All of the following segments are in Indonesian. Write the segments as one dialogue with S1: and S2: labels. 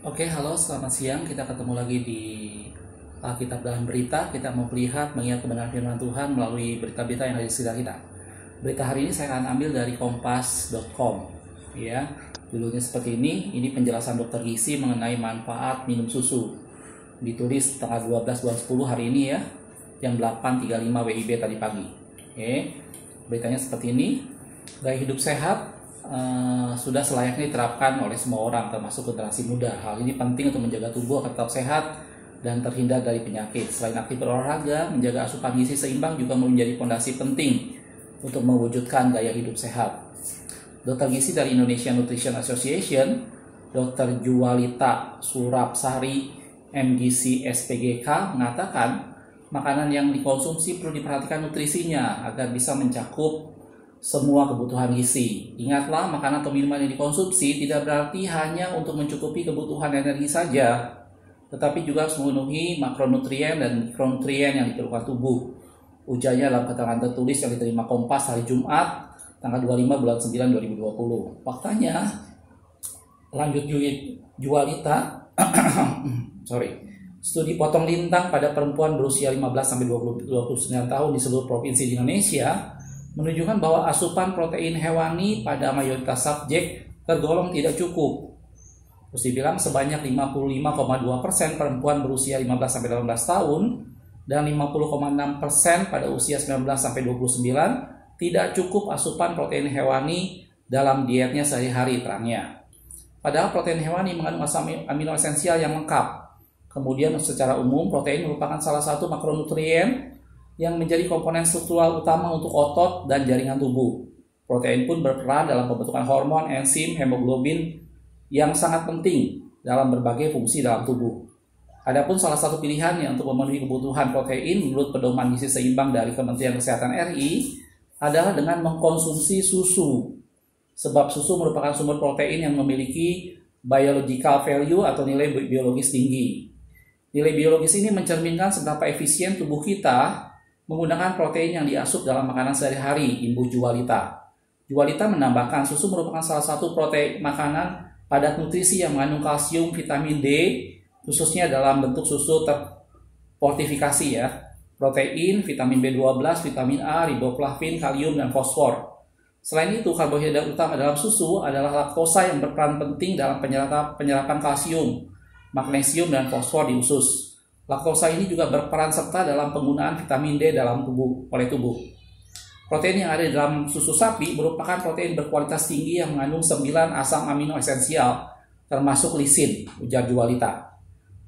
S1: Oke, halo, selamat siang. Kita ketemu lagi di Alkitab dalam Berita. Kita mau melihat mengingat kebenaran firman Tuhan melalui berita-berita yang ada di sekitar kita. Berita hari ini saya akan ambil dari kompas.com. Ya, judulnya seperti ini. Ini penjelasan dokter gizi mengenai manfaat minum susu. Ditulis tanggal 12 bulan 10 hari ini ya, jam 8.35 WIB tadi pagi. Oke, beritanya seperti ini. Gaya hidup sehat sudah selayaknya diterapkan oleh semua orang, termasuk generasi muda. Hal ini penting untuk menjaga tubuh agar tetap sehat dan terhindar dari penyakit. Selain aktif berolahraga, menjaga asupan gizi seimbang juga menjadi fondasi penting untuk mewujudkan gaya hidup sehat. Dokter gizi dari Indonesia Nutrition Association, Dr. Juwalita Surapsari, MGC SPGK, mengatakan makanan yang dikonsumsi perlu diperhatikan nutrisinya agar bisa mencakup semua kebutuhan gizi. Ingatlah, makanan atau minuman yang dikonsumsi tidak berarti hanya untuk mencukupi kebutuhan energi saja, tetapi juga harus memenuhi makronutrien dan mikronutrien yang diperlukan tubuh. Ujarnya dalam keterangan tertulis yang diterima Kompas hari Jumat, tanggal 25 bulan 9 2020. Faktanya, lanjut Juwalita, studi potong lintang pada perempuan berusia 15-29 tahun di seluruh provinsi di Indonesia menunjukkan bahwa asupan protein hewani pada mayoritas subjek tergolong tidak cukup. Terus dibilang sebanyak 55,2% perempuan berusia 15-18 tahun dan 50,6% pada usia 19-29 tidak cukup asupan protein hewani dalam dietnya sehari-hari, terangnya. Padahal protein hewani mengandung asam amino esensial yang lengkap. Kemudian secara umum protein merupakan salah satu makronutrien yang menjadi komponen struktural utama untuk otot dan jaringan tubuh. Protein pun berperan dalam pembentukan hormon, enzim, hemoglobin yang sangat penting dalam berbagai fungsi dalam tubuh. Adapun salah satu pilihannya untuk memenuhi kebutuhan protein menurut pedoman gizi seimbang dari Kementerian Kesehatan RI adalah dengan mengkonsumsi susu. Sebab susu merupakan sumber protein yang memiliki biological value atau nilai biologis tinggi. Nilai biologis ini mencerminkan seberapa efisien tubuh kita menggunakan protein yang diasup dalam makanan sehari-hari, Ibu Juwalita. Juwalita menambahkan susu merupakan salah satu protein makanan padat nutrisi yang mengandung kalsium, vitamin D, khususnya dalam bentuk susu terfortifikasi ya. Protein, vitamin B12, vitamin A, riboflavin, kalium, dan fosfor. Selain itu, karbohidrat utama dalam susu adalah laktosa yang berperan penting dalam penyerapan kalsium, magnesium, dan fosfor di usus. Laktosa ini juga berperan serta dalam penggunaan vitamin D dalam tubuh oleh tubuh. Protein yang ada di dalam susu sapi merupakan protein berkualitas tinggi yang mengandung 9 asam amino esensial, termasuk lisin, ujar Juwalita.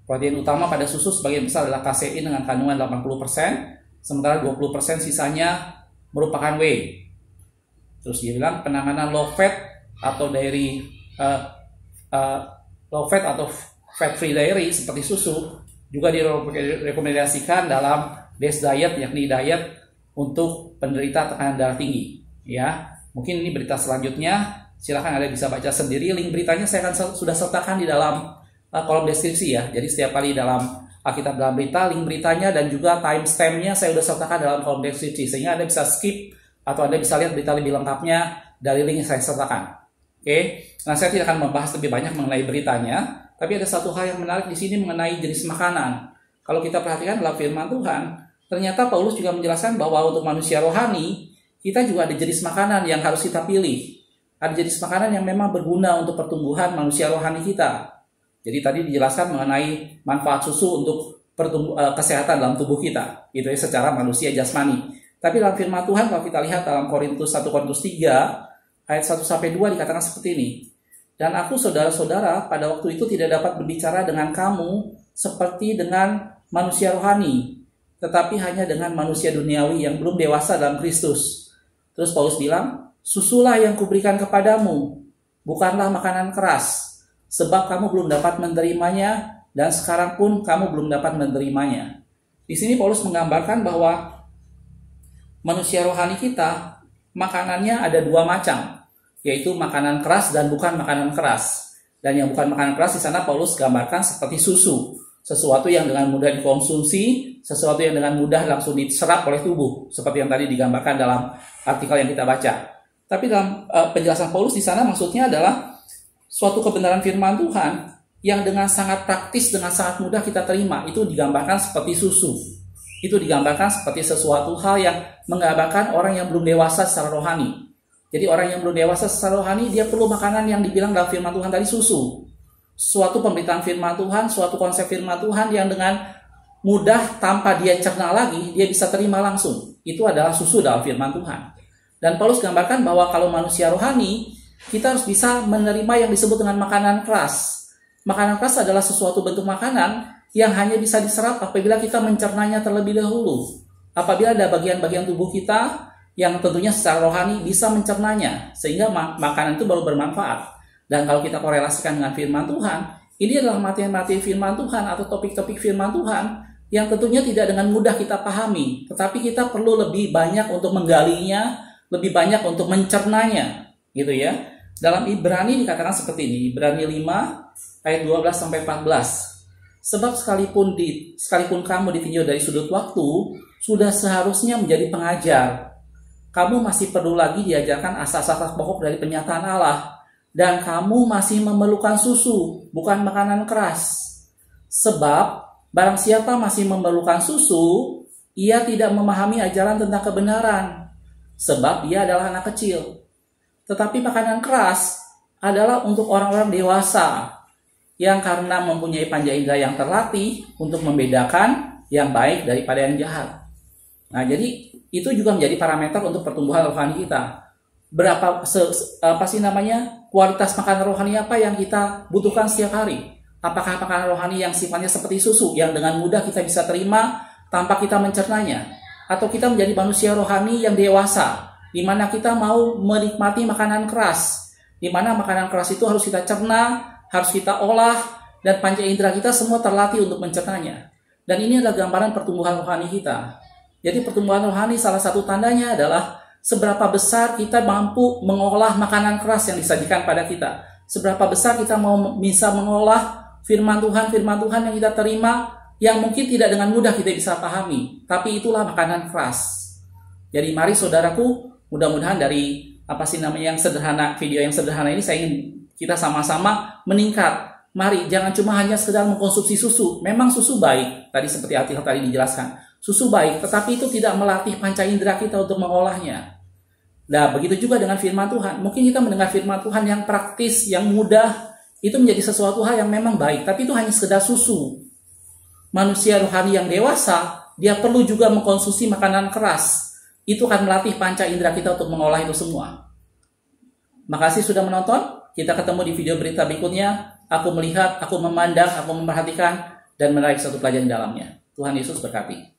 S1: Protein utama pada susu sebagian besar adalah kasein dengan kandungan 80%, sementara 20% sisanya merupakan whey. Terus dia bilang penanganan low fat atau fat free dairy seperti susu juga direkomendasikan dalam DES diet, yakni diet untuk penderita tekanan darah tinggi. Ya, mungkin ini berita selanjutnya. Silakan Anda bisa baca sendiri. Link beritanya saya akan sudah sertakan di dalam kolom deskripsi ya. Jadi setiap kali dalam Alkitab dalam Berita, link beritanya dan juga timestamp-nya saya sudah sertakan dalam kolom deskripsi sehingga Anda bisa skip atau Anda bisa lihat berita lebih lengkapnya dari link yang saya sertakan. Oke, nah saya tidak akan membahas lebih banyak mengenai beritanya. Tapi ada satu hal yang menarik di sini mengenai jenis makanan. Kalau kita perhatikan dalam firman Tuhan, ternyata Paulus juga menjelaskan bahwa untuk manusia rohani, kita juga ada jenis makanan yang harus kita pilih. Ada jenis makanan yang memang berguna untuk pertumbuhan manusia rohani kita. Jadi tadi dijelaskan mengenai manfaat susu untuk kesehatan dalam tubuh kita. Itu ya secara manusia jasmani. Tapi dalam firman Tuhan kalau kita lihat dalam 1 Korintus 3 ayat 1-2 dikatakan seperti ini. Dan aku saudara-saudara pada waktu itu tidak dapat berbicara dengan kamu seperti dengan manusia rohani, tetapi hanya dengan manusia duniawi yang belum dewasa dalam Kristus. Terus Paulus bilang, susulah yang kuberikan kepadamu, bukanlah makanan keras, sebab kamu belum dapat menerimanya dan sekarang pun kamu belum dapat menerimanya. Di sini Paulus menggambarkan bahwa manusia rohani kita, makanannya ada dua macam, yaitu makanan keras dan bukan makanan keras. Dan yang bukan makanan keras di sana Paulus gambarkan seperti susu, sesuatu yang dengan mudah dikonsumsi, sesuatu yang dengan mudah langsung diserap oleh tubuh, seperti yang tadi digambarkan dalam artikel yang kita baca. Tapi dalam penjelasan Paulus di sana maksudnya adalah suatu kebenaran firman Tuhan yang dengan sangat praktis, dengan sangat mudah kita terima. Itu digambarkan seperti susu. Itu digambarkan seperti sesuatu hal yang menggambarkan orang yang belum dewasa secara rohani. Jadi orang yang belum dewasa secara rohani, dia perlu makanan yang dibilang dalam firman Tuhan tadi, susu. Suatu pemberitaan firman Tuhan, suatu konsep firman Tuhan yang dengan mudah tanpa dia cerna lagi, dia bisa terima langsung. Itu adalah susu dalam firman Tuhan. Dan Paulus gambarkan bahwa kalau manusia rohani, kita harus bisa menerima yang disebut dengan makanan keras. Makanan keras adalah sesuatu bentuk makanan yang hanya bisa diserap apabila kita mencernanya terlebih dahulu. Apabila ada bagian-bagian tubuh kita yang tentunya secara rohani bisa mencernanya, sehingga makanan itu baru bermanfaat. Dan kalau kita korelasikan dengan firman Tuhan, ini adalah materi-materi firman Tuhan atau topik-topik firman Tuhan yang tentunya tidak dengan mudah kita pahami, tetapi kita perlu lebih banyak untuk menggalinya, lebih banyak untuk mencernanya, gitu ya. Dalam Ibrani dikatakan seperti ini, Ibrani 5 ayat 12 sampai 14. Sebab sekalipun kamu ditinjau dari sudut waktu, sudah seharusnya menjadi pengajar. Kamu masih perlu lagi diajarkan asas-asas pokok dari penyataan Allah. Dan kamu masih memerlukan susu, bukan makanan keras. Sebab barang siapa masih memerlukan susu, ia tidak memahami ajaran tentang kebenaran. Sebab ia adalah anak kecil. Tetapi makanan keras adalah untuk orang-orang dewasa, yang karena mempunyai panca indera yang terlatih untuk membedakan yang baik daripada yang jahat. Nah, jadi itu juga menjadi parameter untuk pertumbuhan rohani kita. Kualitas makanan rohani apa yang kita butuhkan setiap hari? Apakah makanan rohani yang sifatnya seperti susu yang dengan mudah kita bisa terima tanpa kita mencernanya, atau kita menjadi manusia rohani yang dewasa di mana kita mau menikmati makanan keras, di mana makanan keras itu harus kita cerna, harus kita olah, dan panca indera kita semua terlatih untuk mencernanya. Dan ini adalah gambaran pertumbuhan rohani kita. Jadi pertumbuhan rohani salah satu tandanya adalah seberapa besar kita mampu mengolah makanan keras yang disajikan pada kita. Seberapa besar kita mau bisa mengolah firman Tuhan yang kita terima, yang mungkin tidak dengan mudah kita bisa pahami. Tapi itulah makanan keras. Jadi mari saudaraku, mudah-mudahan dari yang sederhana, video yang sederhana ini saya ingin kita sama-sama meningkat. Mari jangan cuma hanya sekedar mengkonsumsi susu. Memang susu baik, tadi seperti artikel tadi dijelaskan. Susu baik, tetapi itu tidak melatih panca indera kita untuk mengolahnya. Nah, begitu juga dengan firman Tuhan. Mungkin kita mendengar firman Tuhan yang praktis, yang mudah, itu menjadi sesuatu hal yang memang baik, tapi itu hanya sekedar susu. Manusia rohani yang dewasa, dia perlu juga mengkonsumsi makanan keras. Itu akan melatih panca indera kita untuk mengolah itu semua. Makasih sudah menonton. Kita ketemu di video berita berikutnya. Aku melihat, aku memandang, aku memperhatikan, dan menarik satu pelajaran di dalamnya. Tuhan Yesus berkati.